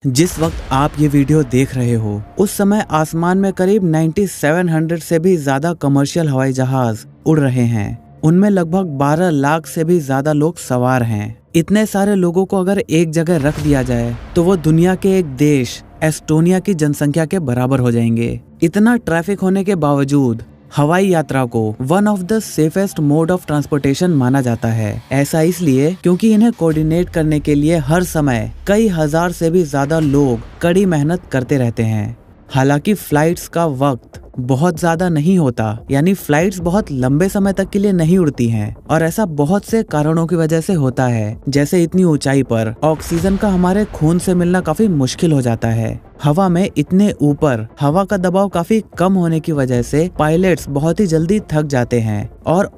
जिस वक्त आप ये वीडियो देख रहे हो उस समय आसमान में करीब 9700 से भी ज्यादा कमर्शियल हवाई जहाज उड़ रहे हैं। उनमें लगभग 12 लाख से भी ज्यादा लोग सवार हैं। इतने सारे लोगों को अगर एक जगह रख दिया जाए तो वो दुनिया के एक देश एस्टोनिया की जनसंख्या के बराबर हो जाएंगे। इतना ट्रैफिक होने के बावजूद हवाई यात्रा को one of the safest mode of transportation माना जाता है। ऐसा इसलिए क्योंकि इन्हें कोऑर्डिनेट करने के लिए हर समय कई हजार से भी ज्यादा लोग कड़ी मेहनत करते रहते हैं। हालांकि फ्लाइट्स का वक्त बहुत ज्यादा नहीं होता, यानी फ्लाइट्स बहुत लंबे समय तक के लिए नहीं उड़ती हैं और ऐसा बहुत से कारणों की वजह से होता है। जैसे इतनी ऊंचाई पर ऑक्सीजन का हमारे खून से मिलना काफी मुश्किल हो जाता है। हवा में इतने ऊपर हवा का दबाव काफी कम होने की वजह से पायलट्स बहुत ही जल्दी थक जाते हैं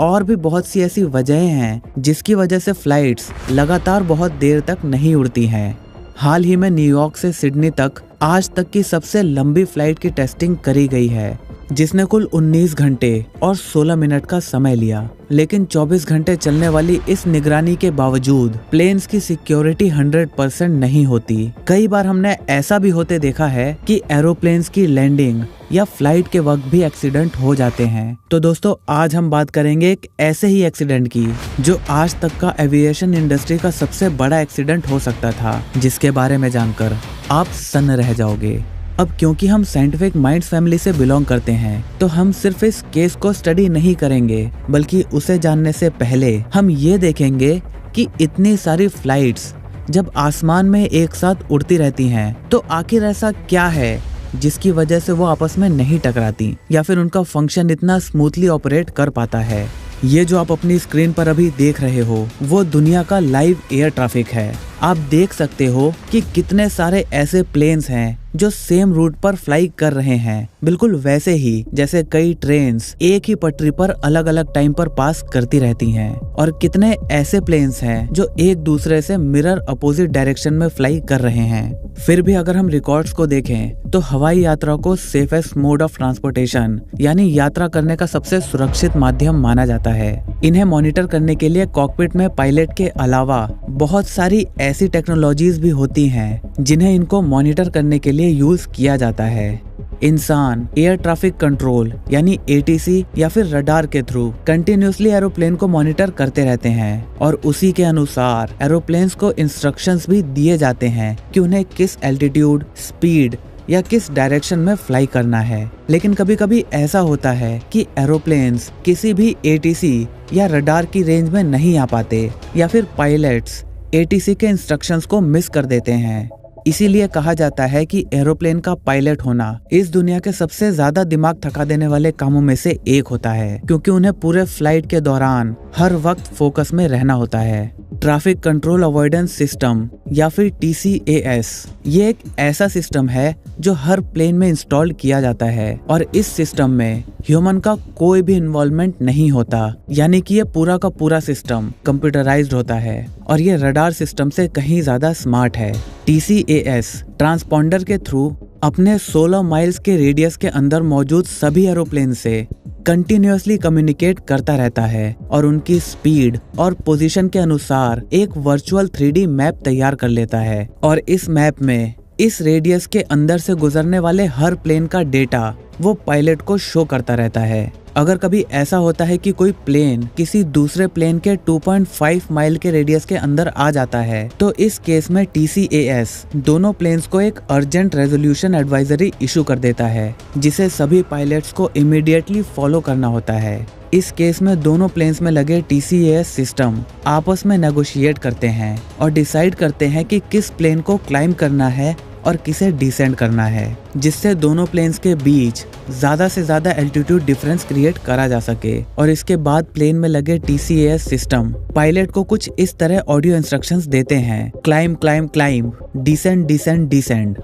और भी बहुत सी ऐसी वजहें हैं जिसकी वजह से फ्लाइट्स लगातार बहुत देर तक नहीं उड़ती हैं। हाल ही में न्यूयॉर्क से सिडनी तक आज तक की सबसे लंबी फ्लाइट की टेस्टिंग करी गई है, जिसने कुल 19 घंटे और 16 मिनट का समय लिया। लेकिन 24 घंटे चलने वाली इस निगरानी के बावजूद प्लेन्स की सिक्योरिटी 100% नहीं होती। कई बार हमने ऐसा भी होते देखा है कि एरोप्लेन्स की लैंडिंग या फ्लाइट के वक्त भी एक्सीडेंट हो जाते हैं। तो दोस्तों, आज हम बात करेंगे एक ऐसे ही एक्सीडेंट की जो आज तक का एविएशन इंडस्ट्री का सबसे बड़ा एक्सीडेंट हो सकता था, जिसके बारे में जानकर आप सन्न रह जाओगे। अब क्योंकि हम साइंटिफिक माइंड्स फैमिली से बिलोंग करते हैं तो हम सिर्फ इस केस को स्टडी नहीं करेंगे, बल्कि उसे जानने से पहले हम ये देखेंगे कि इतनी सारी फ्लाइट्स जब आसमान में एक साथ उड़ती रहती हैं तो आखिर ऐसा क्या है जिसकी वजह से वो आपस में नहीं टकराती या फिर उनका फंक्शन इतना स्मूथली ऑपरेट कर पाता है। ये जो आप अपनी स्क्रीन पर अभी देख रहे हो वो दुनिया का लाइव एयर ट्रैफिक है। आप देख सकते हो कि कितने सारे ऐसे प्लेन्स हैं जो सेम रूट पर फ्लाई कर रहे हैं, बिल्कुल वैसे ही जैसे कई ट्रेन्स एक ही पटरी पर अलग अलग टाइम पर पास करती रहती हैं। और कितने ऐसे प्लेन्स हैं जो एक दूसरे से मिरर अपोजिट डायरेक्शन में फ्लाई कर रहे हैं। फिर भी अगर हम रिकॉर्ड्स को देखें तो हवाई यात्रा को सेफेस्ट मोड ऑफ ट्रांसपोर्टेशन यानी यात्रा करने का सबसे सुरक्षित माध्यम माना जाता है। इन्हें मॉनिटर करने के लिए कॉकपिट में पायलट के अलावा बहुत सारी ऐसी टेक्नोलॉजीज भी होती हैं जिन्हें इनको मॉनिटर करने के लिए यूज किया जाता है। इंसान एयर ट्रैफिक कंट्रोल यानी ATC या फिर रडार के थ्रू कंटिन्यूसली एरोप्लेन को मॉनिटर करते रहते हैं और उसी के अनुसार एरोप्लेन्स को इंस्ट्रक्शंस भी दिए जाते हैं कि उन्हें किस एल्टीट्यूड, स्पीड या किस डायरेक्शन में फ्लाई करना है। लेकिन कभी कभी ऐसा होता है कि एरोप्लेन्स किसी भी ATC या रडार की रेंज में नहीं आ पाते या फिर पायलट्स ATC के इंस्ट्रक्शंस को मिस कर देते हैं। इसीलिए कहा जाता है कि एरोप्लेन का पायलट होना इस दुनिया के सबसे ज्यादा दिमाग थका देने वाले कामों में से एक होता है, क्योंकि उन्हें पूरे फ्लाइट के दौरान हर वक्त फोकस में रहना होता है। ट्रैफिक कंट्रोल अवॉइडेंस सिस्टम या फिर TCAS ये एक ऐसा सिस्टम है जो हर प्लेन में इंस्टॉल किया जाता है और इस सिस्टम में ह्यूमन का कोई भी इन्वॉल्वमेंट नहीं होता, यानी कि ये पूरा का पूरा सिस्टम कंप्यूटराइज्ड होता है और ये रडार सिस्टम से कहीं ज्यादा स्मार्ट है। TCAS ट्रांसपॉन्डर के थ्रू अपने 16 माइल्स के रेडियस के अंदर मौजूद सभी एरोप्लेन से कंटिन्यूअसली कम्युनिकेट करता रहता है और उनकी स्पीड और पोजीशन के अनुसार एक वर्चुअल 3D मैप तैयार कर लेता है और इस मैप में इस रेडियस के अंदर से गुजरने वाले हर प्लेन का डेटा वो पायलट को शो करता रहता है। अगर कभी ऐसा होता है कि कोई प्लेन किसी दूसरे प्लेन के 2.5 माइल के रेडियस के अंदर आ जाता है तो इस केस में TCAS दोनों प्लेन्स को एक अर्जेंट रेजोल्यूशन एडवाइजरी इशू कर देता है, जिसे सभी पायलट्स को इमीडिएटली फॉलो करना होता है। इस केस में दोनों प्लेन्स में लगे TCAS सिस्टम आपस में नेगोशिएट करते हैं और डिसाइड करते हैं कि किस प्लेन को क्लाइंब करना है और किसे डिसेंड करना है, जिससे दोनों प्लेन्स के बीच ज्यादा से ज्यादा एल्टीट्यूड डिफरेंस क्रिएट करा जा सके। और इसके बाद प्लेन में लगे TCAS सिस्टम पायलट को कुछ इस तरह ऑडियो इंस्ट्रक्शंस देते हैं, climb climb climb, descend descend descend.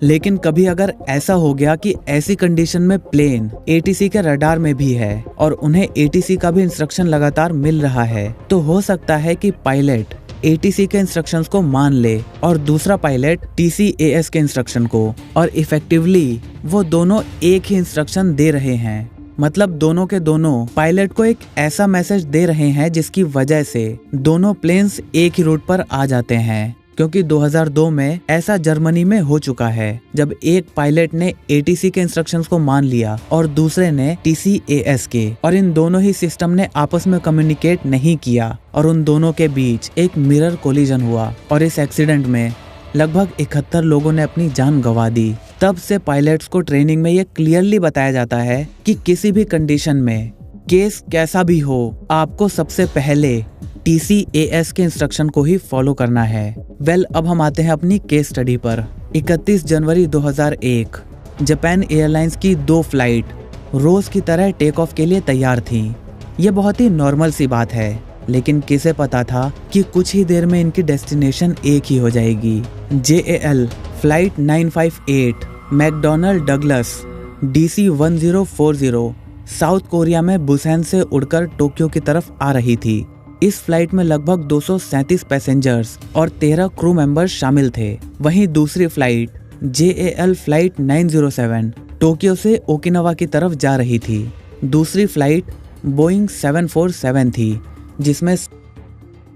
लेकिन कभी अगर ऐसा हो गया कि ऐसी कंडीशन में प्लेन ATC के रडार में भी है और उन्हें ATC का भी इंस्ट्रक्शन लगातार मिल रहा है, तो हो सकता है कि पायलट ATC के इंस्ट्रक्शंस को मान ले और दूसरा पायलट TCAS के इंस्ट्रक्शन को, और इफेक्टिवली वो दोनों एक ही इंस्ट्रक्शन दे रहे हैं। मतलब दोनों के दोनों पायलट को एक ऐसा मैसेज दे रहे हैं जिसकी वजह से दोनों प्लेन्स एक ही रूट पर आ जाते हैं। क्योंकि 2002 में ऐसा जर्मनी में हो चुका है जब एक पायलट ने ATC के इंस्ट्रक्शंस को मान लिया और दूसरे ने TCAS के, और इन दोनों ही सिस्टम ने आपस में कम्युनिकेट नहीं किया और उन दोनों के बीच एक मिरर कोलिजन हुआ और इस एक्सीडेंट में लगभग 71 लोगों ने अपनी जान गंवा दी। तब से पायलट्स को ट्रेनिंग में ये क्लियरली बताया जाता है कि किसी भी कंडीशन में, केस कैसा भी हो, आपको सबसे पहले TCAS के इंस्ट्रक्शन को ही फॉलो करना है। अब हम आते हैं अपनी केस स्टडी पर। 31 जनवरी 2001 जापान एयरलाइंस की 2 फ्लाइट रोज की तरह टेक ऑफ के लिए तैयार थी। ये बहुत ही नॉर्मल सी बात है, लेकिन किसे पता था कि कुछ ही देर में इनकी डेस्टिनेशन एक ही हो जाएगी। JAL flight 958 McDonnell Douglas DC-1040 south Korea में बुसान से उड़कर टोक्यो की तरफ आ रही थी। इस फ्लाइट में लगभग 237 पैसेंजर्स और 13 क्रू मेंबर्स शामिल थे। वहीं दूसरी फ्लाइट JAL फ्लाइट 907 टोक्यो से ओकिनावा की तरफ जा रही थी। दूसरी फ्लाइट बोइंग 747 थी जिसमें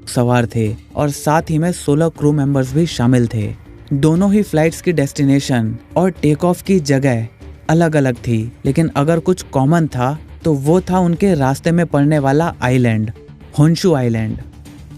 सवार थे और साथ ही में 16 क्रू मेंबर्स भी शामिल थे। दोनों ही फ्लाइट्स की डेस्टिनेशन और टेक ऑफ की जगह अलग अलग थी, लेकिन अगर कुछ कॉमन था तो वो था उनके रास्ते में पड़ने वाला आइलैंड, होन्शु आइलैंड।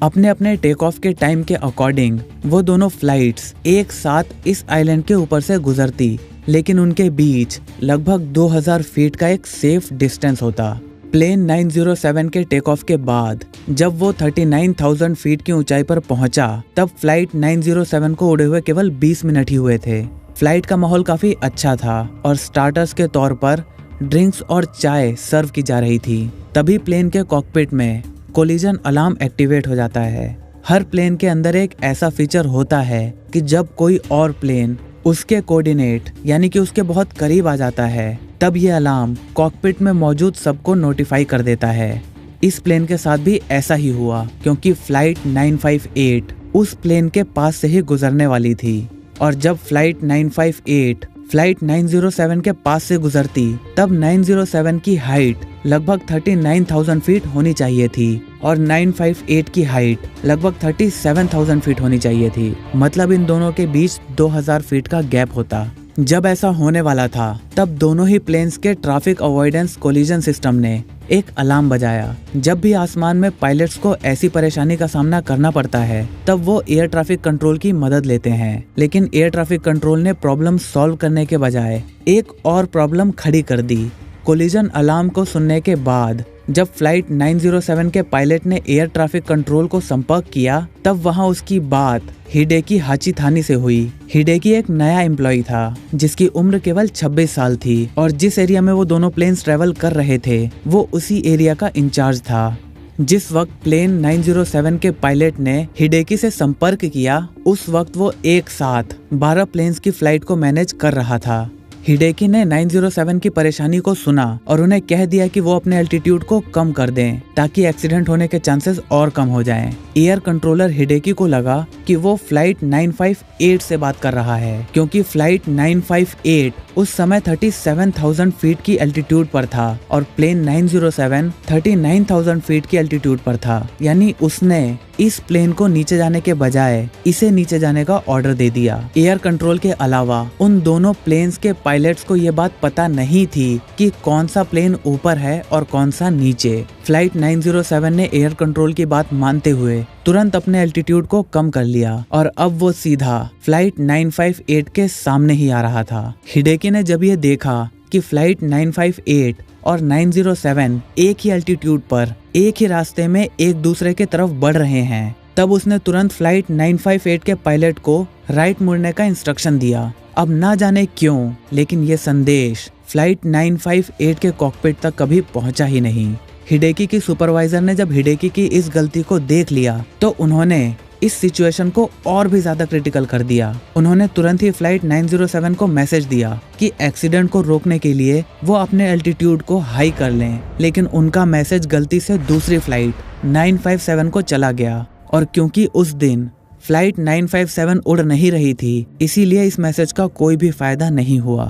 अपने अपने टेक ऑफ के टाइम के अकॉर्डिंग वो दोनों फ्लाइट्स एक साथ इस आइलैंड के ऊपर से गुजरती, लेकिन उनके बीच लगभग 2000 फीट का एक सेफ डिस्टेंस होता। प्लेन 907 के टेक ऑफ के बाद जब वो 39,000 फीट की ऊंचाई पर पहुंचा, तब फ्लाइट 907 को उड़े हुए केवल 20 मिनट ही हुए थे। फ्लाइट का माहौल काफी अच्छा था और स्टार्टर्स के तौर पर ड्रिंक्स और चाय सर्व की जा रही थी। तभी प्लेन के कॉकपिट में कोलिजन अलार्म एक्टिवेट हो जाता है। हर प्लेन के अंदर एक ऐसा फीचर होता है कि जब कोई और प्लेन उसके कोऑर्डिनेट यानी कि उसके बहुत करीब आ जाता है, तब ये अलार्म कॉकपिट में मौजूद सबको नोटिफाई कर देता है। इस प्लेन के साथ भी ऐसा ही हुआ, क्योंकि फ्लाइट 958 उस प्लेन के पास से ही गुजरने वाली थी और जब फ्लाइट 958 फ्लाइट 907 के पास से गुजरती, तब 907 की हाइट लगभग 39,000 फीट होनी चाहिए थी और 958 की हाइट लगभग 37,000 फीट होनी चाहिए थी। मतलब इन दोनों के बीच 2000 फीट का गैप होता। जब ऐसा होने वाला था, तब दोनों ही प्लेन्स के ट्रैफिक अवॉइडेंस कोलिजन सिस्टम ने एक अलार्म बजाया। जब भी आसमान में पायलट्स को ऐसी परेशानी का सामना करना पड़ता है, तब वो एयर ट्रैफिक कंट्रोल की मदद लेते हैं, लेकिन एयर ट्रैफिक कंट्रोल ने प्रॉब्लम सॉल्व करने के बजाय एक और प्रॉब्लम खड़ी कर दी। कोलिजन अलार्म को सुनने के बाद जब फ्लाइट 907 के पायलट ने एयर ट्रैफिक कंट्रोल को संपर्क किया, तब वहां उसकी बात हिडेकी हाचिथानी से हुई। हिडेकी एक नया एम्प्लॉय था जिसकी उम्र केवल 26 साल थी और जिस एरिया में वो दोनों प्लेन्स ट्रेवल कर रहे थे, वो उसी एरिया का इंचार्ज था। जिस वक्त प्लेन 907 के पायलट ने हिडेकी से संपर्क किया, उस वक्त वो एक साथ 12 प्लेन्स की फ्लाइट को मैनेज कर रहा था। हिडेकी ने 907 की परेशानी को सुना और उन्हें कह दिया कि वो अपने एल्टीट्यूड को कम कर दें ताकि एक्सीडेंट होने के चांसेस और कम हो जाएं। एयर कंट्रोलर हिडेकी को लगा कि वो फ्लाइट 958 से बात कर रहा है, क्योंकि फ्लाइट 958 उस समय 37,000 फीट की एल्टीट्यूड पर था और प्लेन 907 39,000 फीट की एल्टीट्यूड पर था। यानी उसने इस प्लेन को नीचे जाने के बजाय इसे नीचे जाने का ऑर्डर दे दिया। एयर कंट्रोल के अलावा उन दोनों प्लेन्स के पायलट्स को ये बात पता नहीं थी कि कौन सा प्लेन ऊपर है और कौन सा नीचे। फ्लाइट 907 ने एयर कंट्रोल की बात मानते हुए तुरंत अपने एल्टीट्यूड को कम कर लिया और अब वो सीधा फ्लाइट 958 के सामने ही आ रहा था। हिडेकी ने जब ये देखा कि फ्लाइट 958 और 907 एक ही एल्टीट्यूड पर एक ही रास्ते में एक दूसरे के तरफ बढ़ रहे हैं, तब उसने तुरंत फ्लाइट 958 के पायलट को राइट मुड़ने का इंस्ट्रक्शन दिया। अब ना जाने क्यों, लेकिन ये संदेश फ्लाइट 958 के कॉकपिट तक कभी पहुंचा ही नहीं। हिडेकी की सुपरवाइजर ने जब हिडेकी की इस गलती को देख लिया, तो उन्होंने इस सिचुएशन को और भी ज्यादा क्रिटिकल कर दिया। उन्होंने तुरंत ही फ्लाइट 907 को मैसेज दिया कि एक्सीडेंट को रोकने के लिए वो अपने एल्टीट्यूड को हाई कर लें, लेकिन उनका मैसेज गलती से दूसरी फ्लाइट 957 को चला गया और क्योंकि उस दिन फ्लाइट 957 उड़ नहीं रही थी, इसीलिए इस मैसेज का कोई भी फायदा नहीं हुआ।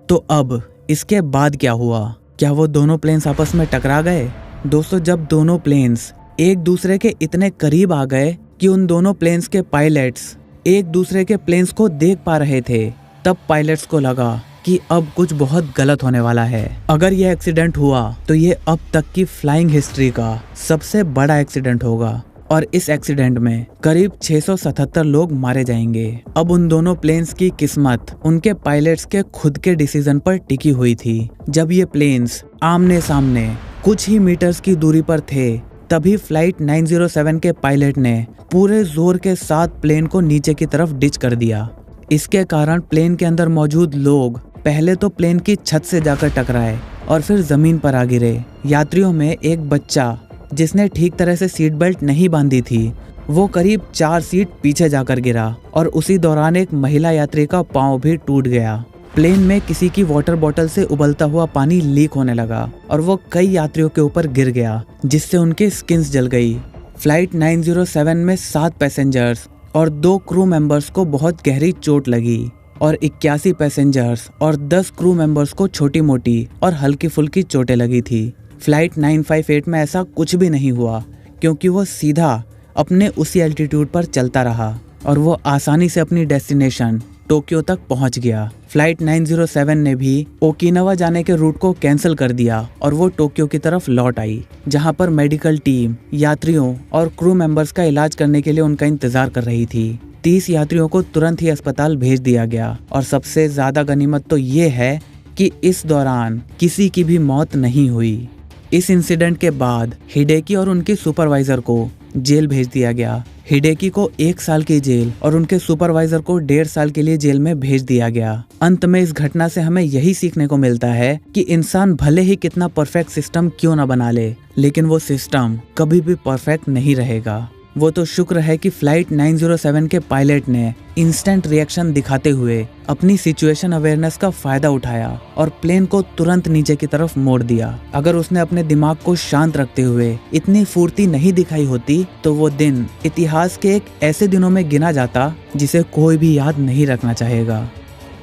तो अब इसके बाद क्या हुआ? क्या वो दोनों प्लेन्स आपस में टकरा गए? दोस्तों, जब दोनों प्लेन्स एक दूसरे के इतने करीब आ गए कि उन दोनों प्लेन्स के पायलट्स एक दूसरे के प्लेन्स को देख पा रहे थे, तब पायलट्स को लगा कि अब कुछ बहुत गलत होने वाला है। अगर ये एक्सीडेंट हुआ तो ये अब तक की फ्लाइंग हिस्ट्री का सबसे बड़ा एक्सीडेंट होगा और इस एक्सीडेंट में करीब 677 लोग मारे जाएंगे। अब उन दोनों प्लेन्स की किस्मत उनके पायलट्स के खुद के डिसीजन पर टिकी हुई थी। जब ये प्लेन्स आमने सामने कुछ ही मीटर्स की दूरी पर थे, तभी फ्लाइट 907 के पायलट ने पूरे जोर के साथ प्लेन को नीचे की तरफ डिच कर दिया। इसके कारण प्लेन के अंदर मौजूद लोग पहले तो प्लेन की छत से जाकर टकराए और फिर जमीन पर आ गिरे। यात्रियों में एक बच्चा जिसने ठीक तरह से सीट बेल्ट नहीं बांधी थी, वो करीब 4 सीट पीछे जाकर गिरा और उसी दौरान एक महिला यात्री का पांव भी टूट गया। प्लेन में किसी की वाटर बोतल से उबलता हुआ पानी लीक होने लगा और वो कई यात्रियों के ऊपर गिर गया, जिससे उनकी स्किन्स जल गई। फ्लाइट 907 में 7 पैसेंजर्स और 2 क्रू मेंबर्स को बहुत गहरी चोट लगी और 81 पैसेंजर्स और 10 क्रू मेंबर्स को छोटी मोटी और हल्की फुल्की चोटें लगी थी। फ्लाइट 958 में ऐसा कुछ भी नहीं हुआ, क्योंकि वो सीधा अपने उसी एल्टीट्यूड पर चलता रहा और वो आसानी से अपनी डेस्टिनेशन टोक्यो तक पहुंच गया। फ्लाइट 907 ने भी ओकिनावा जाने के रूट को कैंसिल कर दिया और वो टोक्यो की तरफ लौट आई, जहां पर मेडिकल टीम यात्रियों और क्रू मेंबर्स का इलाज करने के लिए उनका इंतजार कर रही थी। 30 यात्रियों को तुरंत ही अस्पताल भेज दिया गया और सबसे ज्यादा गनीमत तो ये है कि इस दौरान किसी की भी मौत नहीं हुई। इस इंसिडेंट के बाद हिडेकी और उनके सुपरवाइजर को जेल भेज दिया गया। हिडेकी को 1 साल की जेल और उनके सुपरवाइजर को 1.5 साल के लिए जेल में भेज दिया गया। अंत में इस घटना से हमें यही सीखने को मिलता है कि इंसान भले ही कितना परफेक्ट सिस्टम क्यों ना बना ले, लेकिन वो सिस्टम कभी भी परफेक्ट नहीं रहेगा। वो तो शुक्र है कि फ्लाइट 907 के पायलट ने इंस्टेंट रिएक्शन दिखाते हुए अपनी सिचुएशन अवेयरनेस का फायदा उठाया और प्लेन को तुरंत नीचे की तरफ मोड़ दिया। अगर उसने अपने दिमाग को शांत रखते हुए इतनी फुर्ती नहीं दिखाई होती तो वो दिन इतिहास के एक ऐसे दिनों में गिना जाता जिसे कोई भी याद नहीं रखना चाहेगा।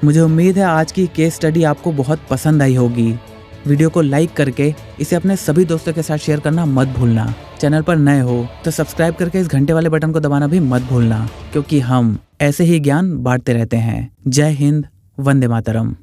मुझे उम्मीद है आज की केस स्टडी आपको बहुत पसंद आई होगी। वीडियो को लाइक करके इसे अपने सभी दोस्तों के साथ शेयर करना मत भूलना। चैनल पर नए हो तो सब्सक्राइब करके इस घंटे वाले बटन को दबाना भी मत भूलना, क्योंकि हम ऐसे ही ज्ञान बांटते रहते हैं। जय हिंद, वंदे मातरम।